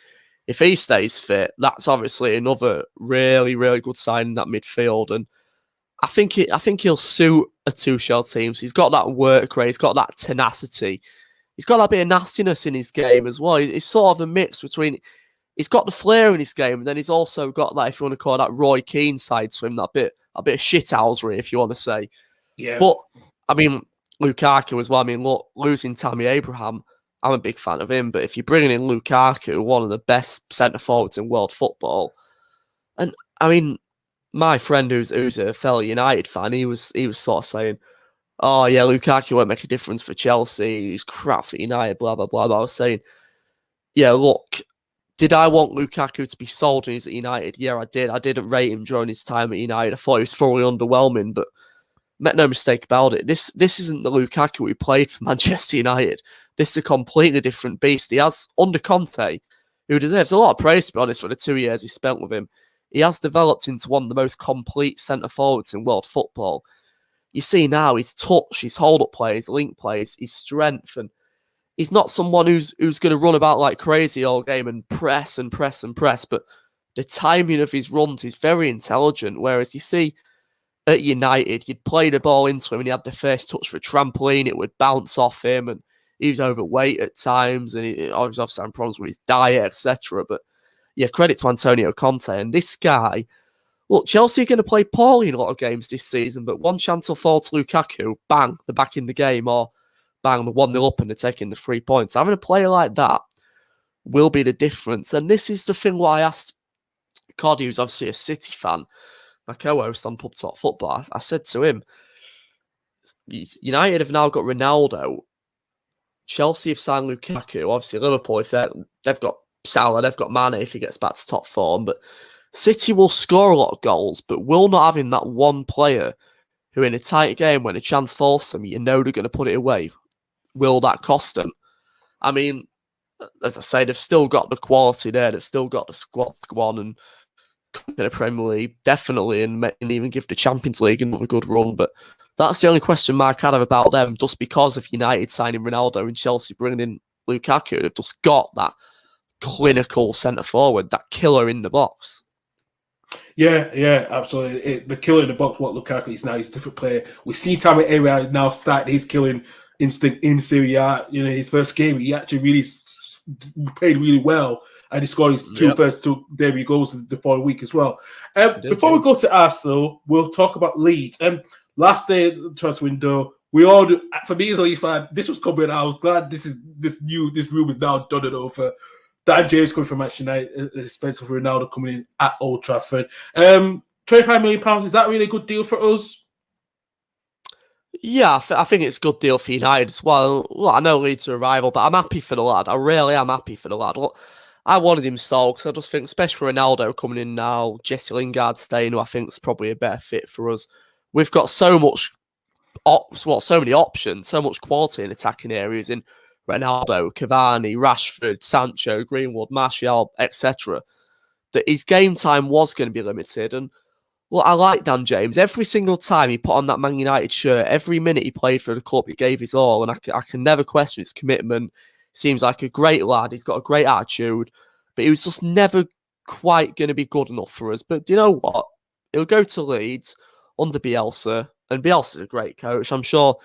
if he stays fit, that's obviously another really, really good sign in that midfield. And I think he'll suit a Tuchel team. So he's got that work rate, he's got that tenacity, he's got that bit of nastiness in his game as well. He's sort of a mix between. He's got the flair in his game, and then he's also got that, if you want to call that, Roy Keane side to him, that bit of shithousery, if you want to say. Yeah. But, I mean, Lukaku as well. I mean, look, losing Tammy Abraham, I'm a big fan of him. But if you're bringing in Lukaku, one of the best centre-forwards in world football, and, I mean, my friend who's a fellow United fan, he was sort of saying, oh, yeah, Lukaku won't make a difference for Chelsea. He's crap for United, blah, blah, blah. But I was saying, yeah, look, did I want Lukaku to be sold when he's at United? Yeah, I did. I didn't rate him during his time at United. I thought he was thoroughly underwhelming, but make no mistake about it. This isn't the Lukaku we played for Manchester United. This is a completely different beast. He has, under Conte, who deserves a lot of praise, to be honest, for the 2 years he spent with him, he has developed into one of the most complete centre-forwards in world football. You see now his touch, his hold-up play, his link plays, his strength, and he's not someone who's going to run about like crazy all game and press and press and press, but the timing of his runs is very intelligent, whereas you see at United, you'd play the ball into him and he had the first touch for a trampoline, it would bounce off him, and he was overweight at times, and he obviously had problems with his diet, etc. But yeah, credit to Antonio Conte. And this guy, look, Chelsea are going to play poorly in a lot of games this season, but one chance will fall to Lukaku, bang, they're back in the game, or bang, they're 1-0 up and they're taking the 3 points. Having a player like that will be the difference. And this is the thing why I asked Coddy, who's obviously a City fan, my co-host on Pub Talk Football, I said to him, United have now got Ronaldo. Chelsea have signed Lukaku. Obviously, Liverpool, if they've got Salah, they've got Mane if he gets back to top form. But City will score a lot of goals, but will not having that one player who in a tight game, when a chance falls to them, you know they're going to put it away. Will that cost them? I mean, as I say, they've still got the quality there. They've still got the squad to go on and in the Premier League, definitely, and even give the Champions League another good run. But that's the only question mark I have about them, just because of United signing Ronaldo and Chelsea bringing in Lukaku. They've just got that clinical centre-forward, that killer in the box. Yeah, absolutely. The killer in the box, what Lukaku is now, he's a different player. We see Tammy Abraham now start his killing instinct in Serie A. His first game, he actually really played really well, and he scored his first two debut goals the following week as well. Before we go to Arsenal, we'll talk about Leeds. Last day of the transfer window, we all do. For me as a Leeds fan, this was coming. I was glad this room is now done and over. Dan James coming from Manchester United, Spencer Ronaldo coming in at Old Trafford. £25 million, is that really a good deal for us? Yeah, I think it's a good deal for United as well. Look, I know Leeds are a rival, but I'm happy for the lad. I really am happy for the lad. Look, I wanted him sold because I just think, especially Ronaldo coming in now, Jesse Lingard staying, who I think is probably a better fit for us. We've got so many options, so much quality in attacking areas in Ronaldo, Cavani, Rashford, Sancho, Greenwood, Martial, etc. That his game time was going to be limited. And well, I like Dan James. Every single time he put on that Man United shirt, every minute he played for the club, he gave his all, and I can never question his commitment. Seems like a great lad. He's got a great attitude, but he was just never quite going to be good enough for us. But do you know what? He'll go to Leeds under Bielsa, and Bielsa's a great coach. I'm sure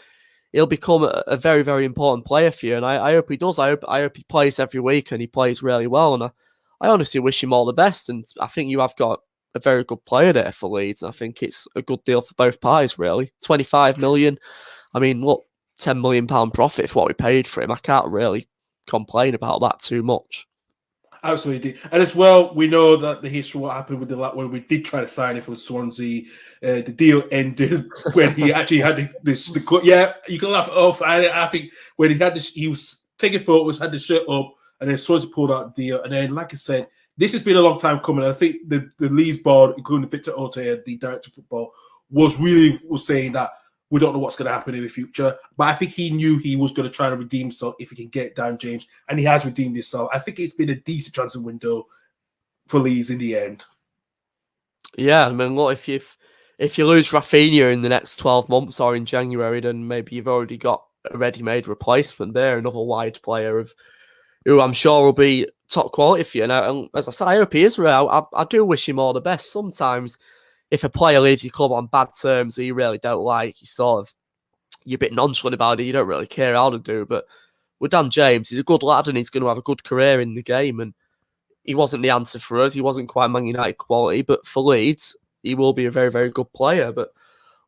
he'll become a very, very important player for you, and I hope he does. I hope he plays every week and he plays really well, and I honestly wish him all the best. And I think you have got a very good player there for Leeds. I think it's a good deal for both parties, really. 25 million. I mean, look, £10 million profit for what we paid for him. I can't really complain about that too much. Absolutely. And as well, we know that the history, what happened with the when we did try to sign it from Swansea, the deal ended when he actually had the club. Yeah, you can laugh it off. I think when he had this, he was taking photos, had the shirt up, and then Swansea pulled out the deal. And then, like I said, this has been a long time coming. I think the Leeds board, including Victor Ortega, the director of football, was saying that we don't know what's going to happen in the future. But I think he knew he was going to try to redeem himself if he can get Dan James, and he has redeemed himself. I think it's been a decent transfer window for Leeds in the end. Yeah, I mean, look, if you lose Rafinha in the next 12 months or in January, then maybe you've already got a ready-made replacement there, another wide player who I'm sure will be top quality for you. And as I say, I hope he is real. I do wish him all the best. Sometimes if a player leaves your club on bad terms that you really don't like, you're a bit nonchalant about it. You don't really care how to do. But with Dan James, he's a good lad and he's going to have a good career in the game. And he wasn't the answer for us. He wasn't quite Man United quality. But for Leeds, he will be a very, very good player. But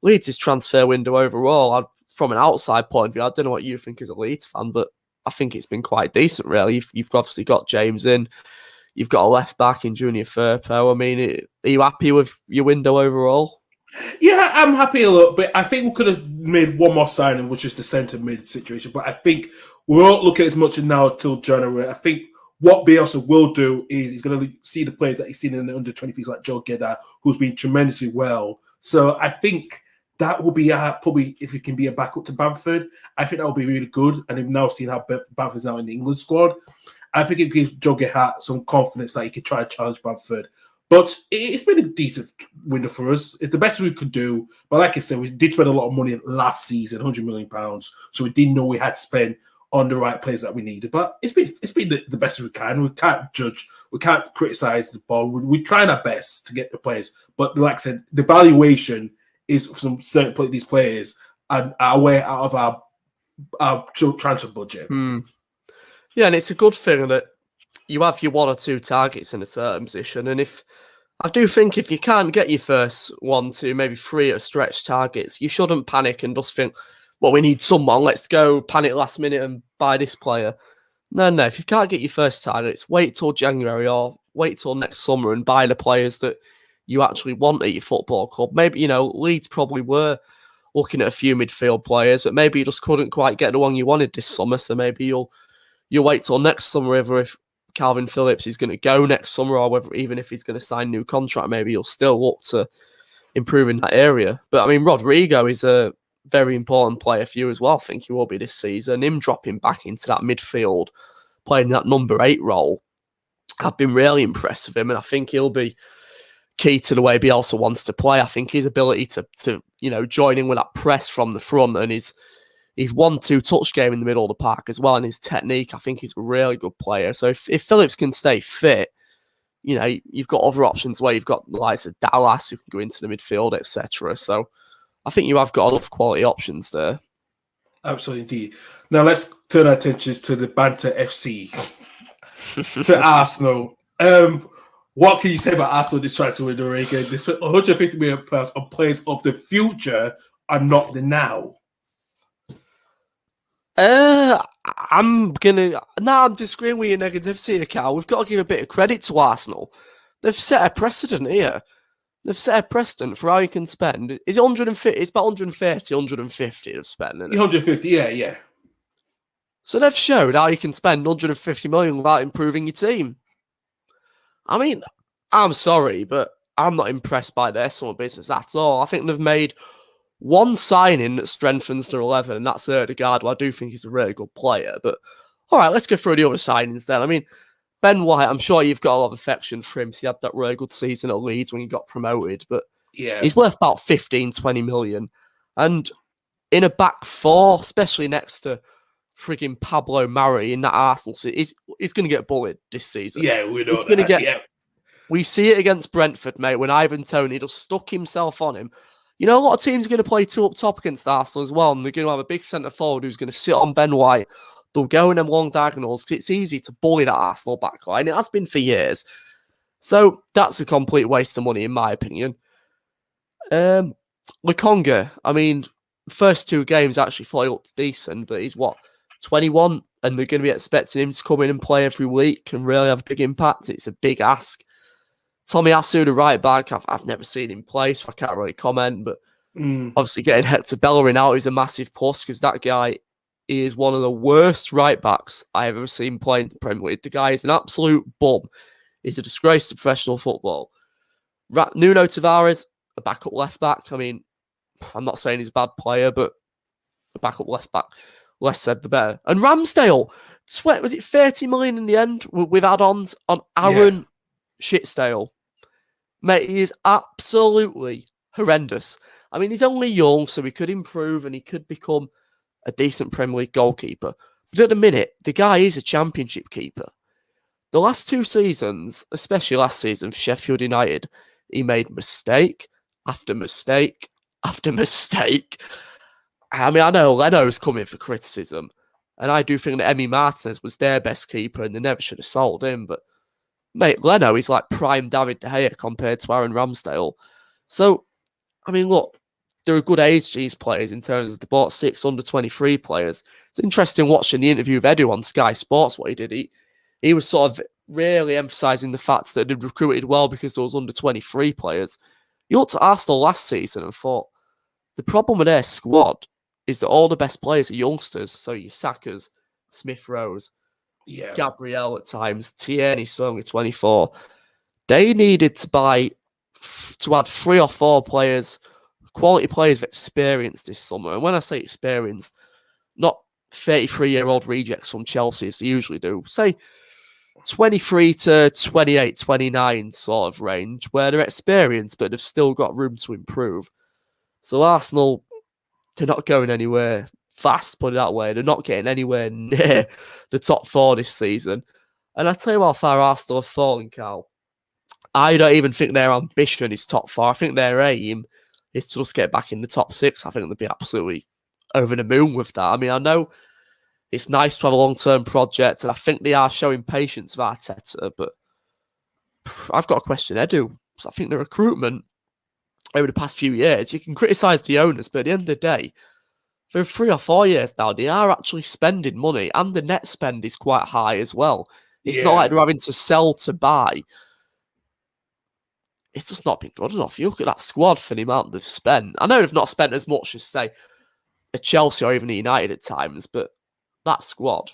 Leeds' transfer window overall, from an outside point of view, I don't know what you think as a Leeds fan, but I think it's been quite decent, really. You've obviously got James in. You've got a left back in Junior Firpo. I mean, are you happy with your window overall? Yeah, I'm happy a little bit. I think we could have made one more signing, which is the centre mid situation. But I think we're not looking as much now till January. I think what Bielsa will do is he's going to see the players that he's seen in the under-23s like Joe Gueda, who's been tremendously well. So I think that will be probably, if it can be a backup to Bamford, I think that will be really good. And we've now seen how Bamford's now in the England squad. I think it gives Joe Gueda some confidence that he could try to challenge Bamford. But it's been a decent window for us. It's the best we could do. But like I said, we did spend a lot of money last season, £100 million. So we didn't know we had to spend on the right players that we needed. But it's been the best we can. We can't judge. We can't criticize the ball. We're trying our best to get the players. But like I said, the valuation is some certain these players and are way out of our transfer budget. Yeah, and it's a good thing that you have your one or two targets in a certain position. And I do think if you can't get your first 1, 2, maybe 3 at stretch targets, you shouldn't panic and just think, well, we need someone, let's go panic last minute and buy this player. No, if you can't get your first targets, wait till January or wait till next summer and buy the players that you actually want at your football club. Maybe, Leeds probably were looking at a few midfield players, but maybe you just couldn't quite get the one you wanted this summer. So maybe you'll wait till next summer, either if Calvin Phillips is going to go next summer or whether even if he's going to sign a new contract, maybe you'll still look to improve in that area. But I mean, Rodrigo is a very important player for you as well. I think he will be this season. Him dropping back into that midfield, playing that number 8 role, I've been really impressed with him, and I think he'll be key to the way Bielsa wants to play. I think his ability to join in with that press from the front and his 1-2 touch game in the middle of the park as well, and his technique, I think he's a really good player. So if Phillips can stay fit, you've got other options where you've got the likes of Dallas who can go into the midfield, etc. So I think you have got a lot of quality options there. Absolutely indeed. Now let's turn our attentions to the Banter FC, to Arsenal. What can you say about Arsenal this transfer window, Regan? They spent 150 million pounds on players of the future and not the now. I'm disagreeing with your negativity here, Carl. We've got to give a bit of credit to Arsenal. They've set a precedent here. They've set a precedent for how you can spend. Is it 150? It's about 130, 150 to spend. 150, yeah. So they've showed how you can spend 150 million without improving your team. I mean, I'm sorry, but I'm not impressed by their summer business at all. I think they've made one signing that strengthens their 11, and that's Odegaard, who I do think is a really good player. But all right, let's go through the other signings then. I mean, Ben White, I'm sure you've got a lot of affection for him. So he had that really good season at Leeds when he got promoted, but he's worth about 15, 20 million. And in a back four, especially next to frigging Pablo Mari in that Arsenal, he's going to get bullied this season. Yeah, we know that. We see it against Brentford, mate, when Ivan Toney just stuck himself on him. You know, a lot of teams are going to play two up top against Arsenal as well, and they're going to have a big centre forward who's going to sit on Ben White. They'll go in them long diagonals because it's easy to bully that Arsenal backline. It has been for years. So that's a complete waste of money, in my opinion. Lokonga, I mean, first two games actually thought he looked decent, but he's 21, and they're going to be expecting him to come in and play every week and really have a big impact. It's a big ask. Tommy Asu, the right back, I've never seen him play, so I can't really comment, but obviously getting Hector Bellerin out is a massive plus because that guy is one of the worst right backs I've ever seen play in the Premier League. The guy is an absolute bum. He's a disgrace to professional football. Nuno Tavares, a backup left back. I mean, I'm not saying he's a bad player, but a backup left back. Less said, the better. And Ramsdale, was it 30 million in the end with add-ons on Aaron Shitstale? Mate, he is absolutely horrendous. I mean, he's only young, so he could improve and he could become a decent Premier League goalkeeper. But at the minute, the guy is a championship keeper. The last two seasons, especially last season for Sheffield United, he made mistake after mistake after mistake. I mean, I know Leno's coming for criticism, and I do think that Emi Martinez was their best keeper and they never should have sold him, but mate, Leno is like prime David De Gea compared to Aaron Ramsdale. So, I mean, look, they're a good age, these players, in terms of they bought 6 under-23 players. It's interesting watching the interview of Edu on Sky Sports, what he did. He was sort of really emphasising the fact that they'd recruited well because those under-23 players. You looked at Arsenal last season and thought, the problem with their squad is that all the best players are youngsters. So your Sakas, Smith-Rose, Gabriel at times, Tierney's only 24. They needed to add 3 or 4 players, quality players with experience this summer. And when I say experienced, not 33-year-old rejects from Chelsea as they usually do. Say 23 to 28, 29 sort of range where they're experienced, but they've still got room to improve. So Arsenal, they're not going anywhere fast, put it that way. They're not getting anywhere near the top 4 this season. And I tell you how far Arsenal have fallen, Carl. I don't even think their ambition is top 4. I think their aim is to just get back in the top 6. I think they'll be absolutely over the moon with that. I mean, I know it's nice to have a long-term project, and I think they are showing patience with Arteta, but I've got a question, Edu. So I think the recruitment over the past few years, you can criticise the owners, but at the end of the day, for 3 or 4 years now, they are actually spending money, and the net spend is quite high as well. It's not like they're having to sell to buy. It's just not been good enough. You look at that squad for the amount they've spent. I know they've not spent as much as, say, a Chelsea or even a United at times, but that squad,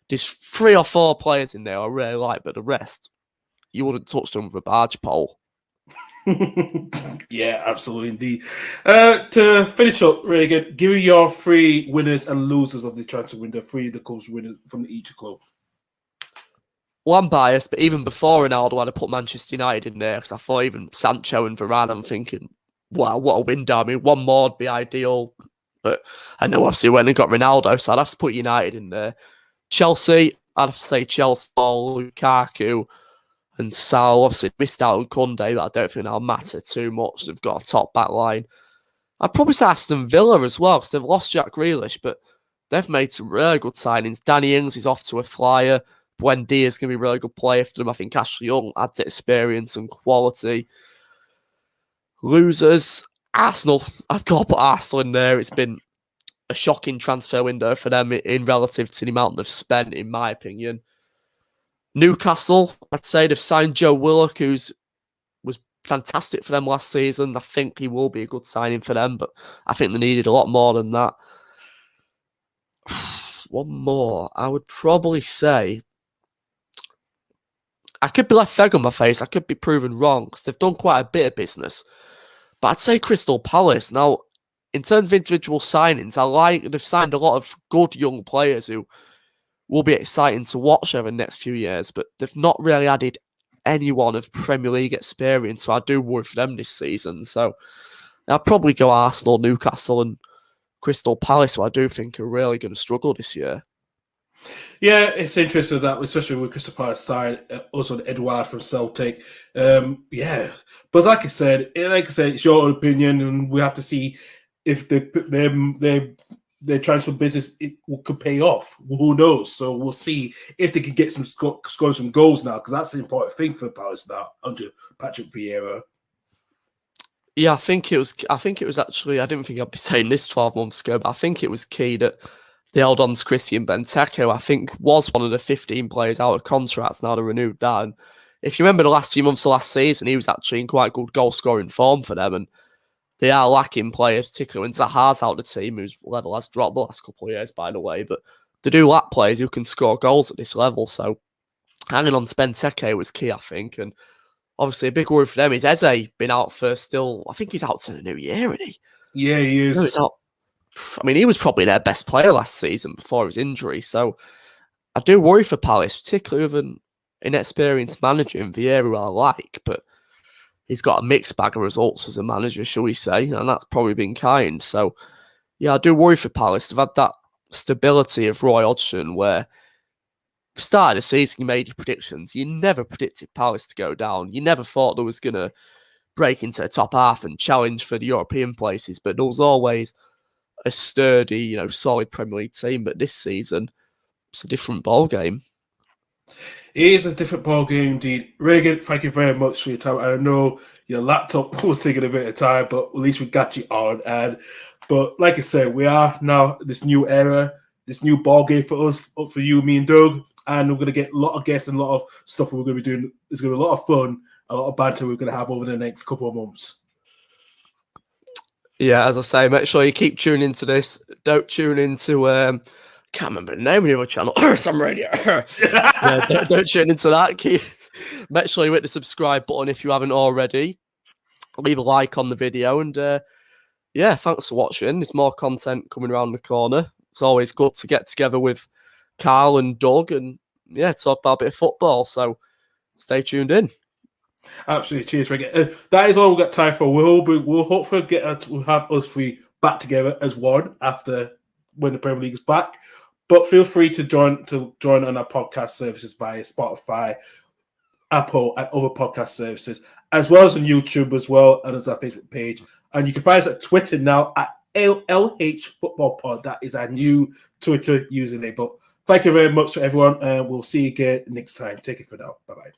there's 3 or 4 players in there I really like, but the rest, you wouldn't touch them with a barge pole. Yeah, absolutely indeed. To finish up, Regan, give me your 3 winners and losers of the transfer window, 3 of the club's winners from each club. Well, I'm biased, but even before Ronaldo, I'd have put Manchester United in there because I thought even Sancho and Varane, I'm thinking, wow, what a window. I mean, 1 more would be ideal. But I know obviously when they got Ronaldo, so I'd have to put United in there. Chelsea, I'd have to say Chelsea, Lukaku, and Sal. Obviously missed out on Kunde, but I don't think that'll matter too much. They've got a top back line. I'd probably say Aston Villa as well, because they've lost Jack Grealish, but they've made some really good signings. Danny Ings is off to a flyer. Buendia is going to be a really good player for them. I think Ashley Young adds experience and quality. Losers, Arsenal. I've got to put Arsenal in there. It's been a shocking transfer window for them in relative to the amount they've spent, in my opinion. Newcastle, I'd say they've signed Joe Willock, was fantastic for them last season. I think he will be a good signing for them, but I think they needed a lot more than that. One more. I would probably say, I could be left egg on my face. I could be proven wrong because they've done quite a bit of business. But I'd say Crystal Palace. Now, in terms of individual signings, they've signed a lot of good young players who will be exciting to watch over the next few years, but they've not really added anyone of Premier League experience, so I do worry for them this season. So I'll probably go Arsenal, Newcastle and Crystal Palace, who I do think are really going to struggle this year. Yeah, it's interesting that, especially with Crystal Palace side, also Edouard from Celtic. Yeah, but like I said, it's your opinion, and we have to see if their transfer business could pay off. Who knows? So we'll see if they can get score some goals now, because that's the important thing for Palace now under Patrick Vieira. Yeah, I think it was actually, I didn't think I'd be saying this 12 months ago, but I think it was key that they held on to Christian Benteke, who I think was one of the 15 players out of contracts. Now they're renewed that. And if you remember the last few months of last season, he was actually in quite good goal-scoring form for them. And they are lacking players, particularly when Zaha's out of the team, whose level has dropped the last couple of years, by the way. But they do lack players who can score goals at this level. So hanging on to Benteke was key, I think. And obviously a big worry for them is Eze been out for still, I think he's out to the new year, isn't he? Yeah, he is. No, he's out. I mean, he was probably their best player last season before his injury. So I do worry for Palace, particularly with an inexperienced manager in Vieira, who I like, but he's got a mixed bag of results as a manager, shall we say, and that's probably been kind. So, yeah, I do worry for Palace. They've had that stability of Roy Hodgson where started the season, you made your predictions. You never predicted Palace to go down. You never thought there was going to break into the top half and challenge for the European places, but there was always a sturdy, solid Premier League team. But this season, it's a different ball game. It is a different ball game indeed. Regan, thank you very much for your time. I know your laptop was taking a bit of time, but at least we got you on. But like I said, we are now this new era, this new ball game for us, for you, me, and Doug. And we're going to get a lot of guests and a lot of stuff we're going to be doing. It's going to be a lot of fun, a lot of banter we're going to have over the next couple of months. Yeah, as I say, make sure you keep tuning into this. Don't tune into can't remember the name of the other channel. Some radio. Yeah, don't tune into that. Make sure you hit the subscribe button if you haven't already. Leave a like on the video, and yeah, thanks for watching. There's more content coming around the corner. It's always good to get together with Karl and Doug and talk about a bit of football. So stay tuned in. Absolutely, cheers, Regan. That is all we've got time for. We'll hopefully we'll have us three back together as one after when the Premier League is back. But feel free to join on our podcast services via Spotify, Apple, and other podcast services, as well as on YouTube as well, and as our Facebook page. And you can find us at Twitter now at LH Football Pod. That is our new Twitter username. But thank you very much to everyone, and we'll see you again next time. Take it for now. Bye-bye.